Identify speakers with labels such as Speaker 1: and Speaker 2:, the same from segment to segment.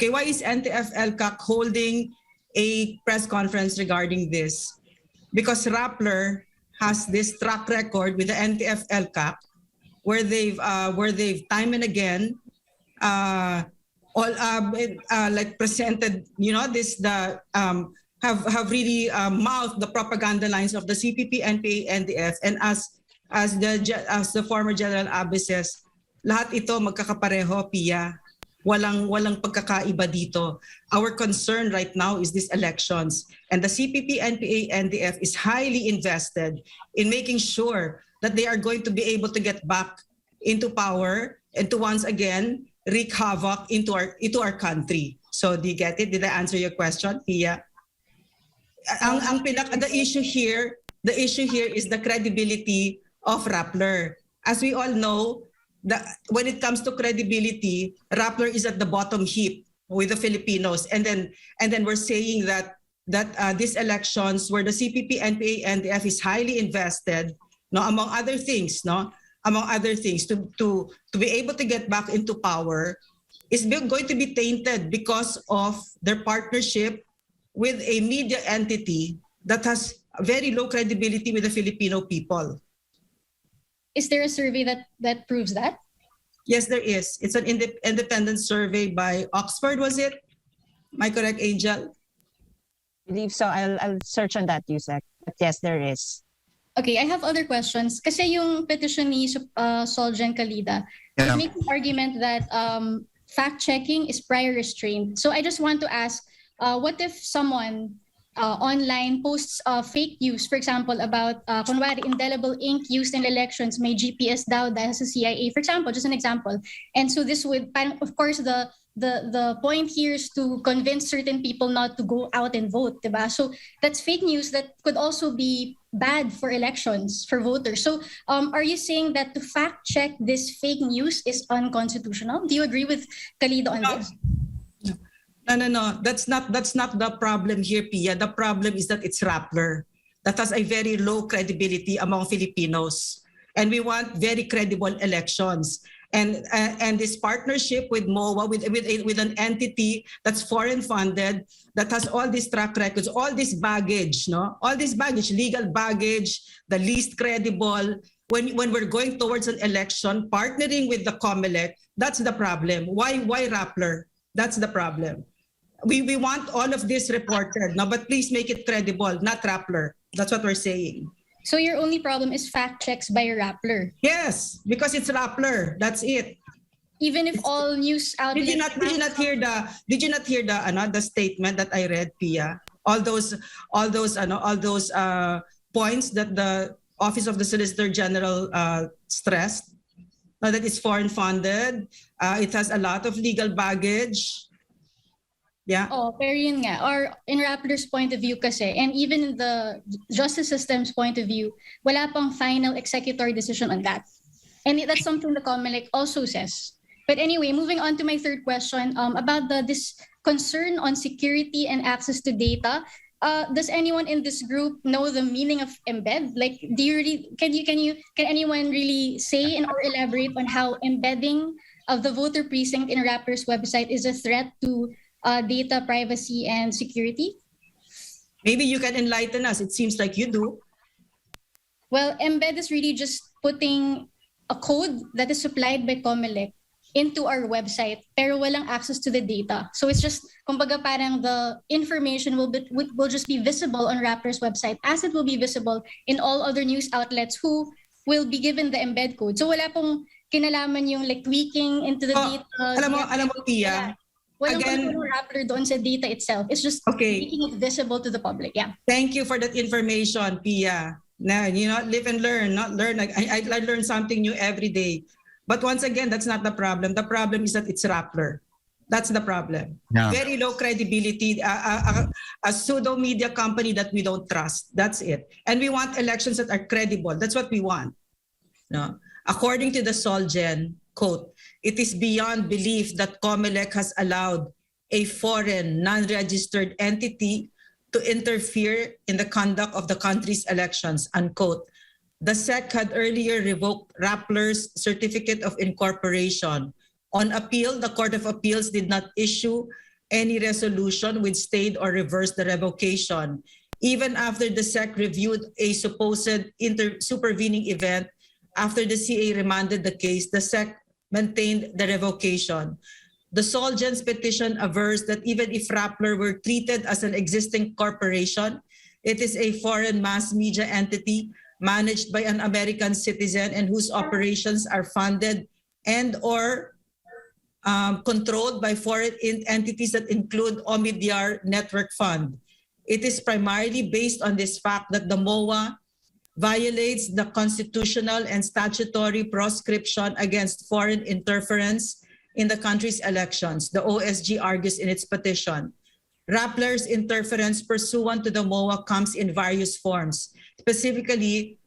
Speaker 1: Okay, why is NTF-ELCAC holding a press conference regarding this? Because RAPPLER has this track record with the NTF-ELCAC where they've time and again like presented, have really mouthed the propaganda lines of the CPP, NPA, NDF, and as the former General Abe says, lahat ito magkakapareho, PIA. Walang pagkakaiba dito. Our concern right now is these elections, and the CPP, NPA, NDF is highly invested in making sure that they are going to be able to get back into power and to once again wreak havoc into our country. So do you get it? Did I answer your question, Pia? The issue here is the credibility of RAPPLER. As we all know, when it comes to credibility, RAPPLER is at the bottom heap with the Filipinos, and then we're saying that these elections where the CPP, NPA, NDF is highly invested, among other things, to be able to get back into power is going to be tainted because of their partnership with a media entity that has very low credibility with the Filipino people.
Speaker 2: Is there a survey that proves that?
Speaker 1: Yes, there is. It's an independent survey by Oxford, was it? Am I correct, Angel?
Speaker 3: I believe so. I'll search on that, USEC. But yes, there is.
Speaker 2: Okay, I have other questions. Kasi yung petition ni Solgen Kalida, it makes an argument that fact-checking is prior restraint. So I just want to ask, what if someone online posts fake news, for example, about kunwari indelible ink used in elections, may GPS daw dahil sa CIA, for example, just an example. And so this would, of course, the point here is to convince certain people not to go out and vote, diba? So that's fake news that could also be bad for elections, for voters. So are you saying that to fact check this fake news is unconstitutional? Do you agree with Kalida on this?
Speaker 1: No. That's not the problem here, Pia. The problem is that it's RAPPLER that has a very low credibility among Filipinos, and we want very credible elections. And this partnership with MOA, with an entity that's foreign funded, that has all these track records, all this baggage, all this baggage, legal baggage, the least credible. When we're going towards an election, partnering with the COMELEC, that's the problem. Why RAPPLER? That's the problem. We want all of this reported, but please make it credible, not RAPPLER. That's what we're saying.
Speaker 2: So your only problem is fact checks by RAPPLER?
Speaker 1: Yes, because it's RAPPLER. That's it.
Speaker 2: Even if all news outlets...
Speaker 1: Did you not hear the statement that I read, Pia? All those points that the Office of the Solicitor General stressed, that it's foreign funded, it has a lot of legal baggage. Yeah.
Speaker 2: Oh, pero yun nga. Or in RAPPLER's point of view kasi, and even in the justice system's point of view, wala pang final executory decision on that. And that's something the COMELEC also says. But anyway, moving on to my third question about this concern on security and access to data. Does anyone in this group know the meaning of embed? Like, do you really can anyone really say or elaborate on how embedding of the voter precinct in RAPPLER's website is a threat to data privacy and security?
Speaker 1: Maybe you can enlighten us. It seems like you do.
Speaker 2: Well, embed is really just putting a code that is supplied by COMELEC into our website, pero walang access to the data. So it's just, kumbaga parang the information will just be visible on RAPPLER's website as it will be visible in all other news outlets who will be given the embed code. So wala pong kinalaman yung like tweaking into the data.
Speaker 1: Alam mo, Pia.
Speaker 2: Walang RAPPLER doon sa data itself. It's just making it visible to the public. Yeah.
Speaker 1: Thank you for that information, Pia. Now, live and learn, not learn. I learn something new every day. But once again, that's not the problem. The problem is that it's RAPPLER. That's the problem. Yeah. Very low credibility, a pseudo media company that we don't trust. That's it. And we want elections that are credible. That's what we want. No? According to the Solgen, quote, "It is beyond belief that COMELEC has allowed a foreign, non-registered entity to interfere in the conduct of the country's elections," unquote. The SEC had earlier revoked RAPPLER's certificate of incorporation. On appeal, the Court of Appeals did not issue any resolution which stayed or reversed the revocation. Even after the SEC reviewed a supposed supervening event, after the CA remanded the case, the SEC maintained the revocation. The Solgen's petition avers that even if Rappler were treated as an existing corporation, it is a foreign mass media entity managed by an American citizen and whose operations are funded and or controlled by foreign entities that include Omidyar Network Fund. It is primarily based on this fact that the MOA violates the constitutional and statutory proscription against foreign interference in the country's elections, the OSG argues in its petition. Rappler's interference pursuant to the MOA comes in various forms. Specifically,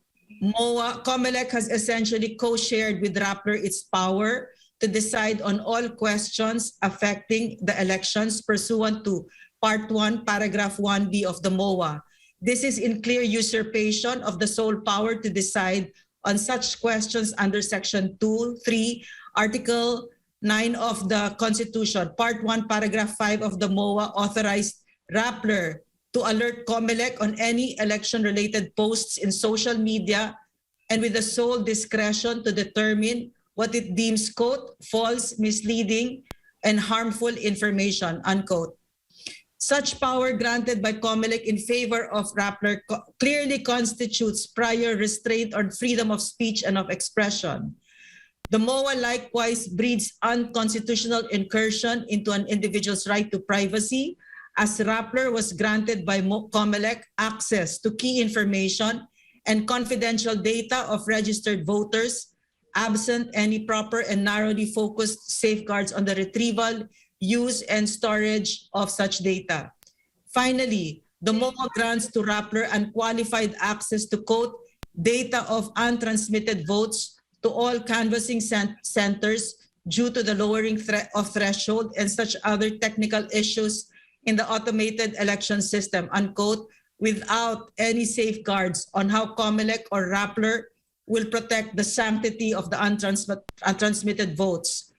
Speaker 1: COMELEC has essentially co-shared with Rappler its power to decide on all questions affecting the elections pursuant to Part 1, Paragraph 1B of the MOA. This is in clear usurpation of the sole power to decide on such questions under Section 2, 3, Article 9 of the Constitution. Part 1, Paragraph 5 of the MOA authorized Rappler to alert COMELEC on any election-related posts in social media and with the sole discretion to determine what it deems, quote, false, misleading, and harmful information, unquote. Such power granted by COMELEC in favor of Rappler clearly constitutes prior restraint on freedom of speech and of expression. The MOA likewise breeds unconstitutional incursion into an individual's right to privacy, as Rappler was granted by COMELEC access to key information and confidential data of registered voters, absent any proper and narrowly focused safeguards on the retrieval, use, and storage of such data. Finally, the MOA grants to Rappler unqualified access to, quote, data of untransmitted votes to all canvassing centers due to the lowering of threshold and such other technical issues in the automated election system, unquote, without any safeguards on how COMELEC or Rappler will protect the sanctity of the untransmitted votes.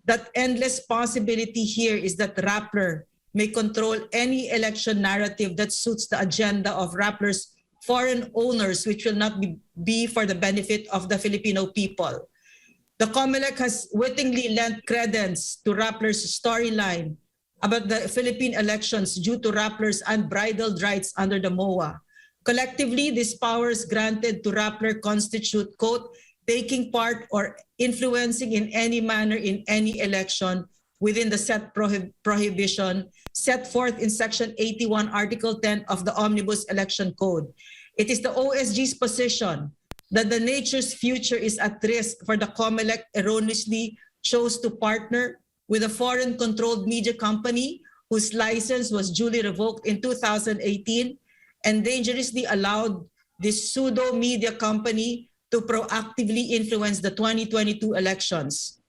Speaker 1: That endless possibility here is that Rappler may control any election narrative that suits the agenda of Rappler's foreign owners, which will not be for the benefit of the Filipino people. The COMELEC has wittingly lent credence to Rappler's storyline about the Philippine elections due to Rappler's unbridled rights under the MOA. Collectively, these powers granted to Rappler constitute, quote, taking part or influencing in any manner in any election within the set prohibition set forth in Section 81, Article 10 of the Omnibus Election Code. It is the OSG's position that the nature's future is at risk for the COMELEC erroneously chose to partner with a foreign-controlled media company whose license was duly revoked in 2018 and dangerously allowed this pseudo-media company to proactively influence the 2022 elections.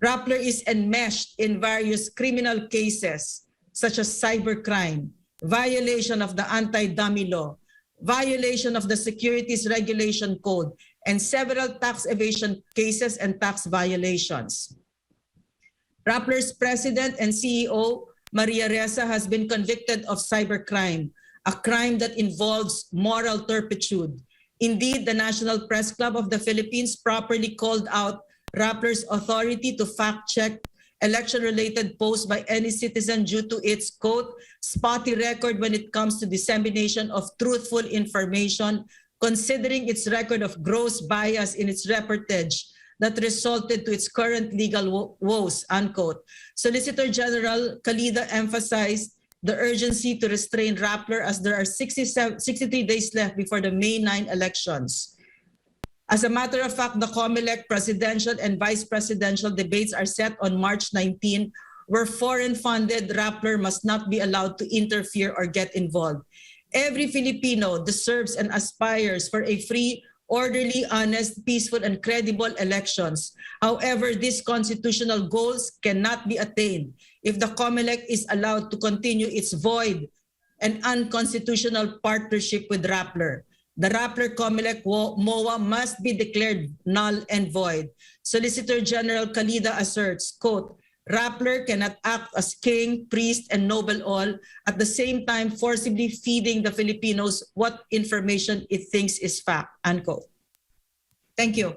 Speaker 1: Rappler is enmeshed in various criminal cases such as cybercrime, violation of the anti-dummy law, violation of the Securities Regulation Code, and several tax evasion cases and tax violations. Rappler's president and CEO, Maria Ressa, has been convicted of cybercrime, a crime that involves moral turpitude. Indeed, the National Press Club of the Philippines properly called out Rappler's authority to fact-check election-related posts by any citizen due to its, quote, spotty record when it comes to dissemination of truthful information, considering its record of gross bias in its reportage that resulted to its current legal woes, unquote. Solicitor General Calida emphasized the urgency to restrain Rappler as there are 63 days left before the May 9 elections. As a matter of fact, the COMELEC presidential and vice presidential debates are set on March 19, where foreign-funded Rappler must not be allowed to interfere or get involved. Every Filipino deserves and aspires for a free, orderly, honest, peaceful, and credible elections. However, these constitutional goals cannot be attained if the COMELEC is allowed to continue its void and unconstitutional partnership with Rappler. The Rappler COMELEC MOA must be declared null and void. Solicitor General Calida asserts, quote, Rappler cannot act as king, priest, and noble all at the same time forcibly feeding the Filipinos what information it thinks is fact, unquote. Thank you.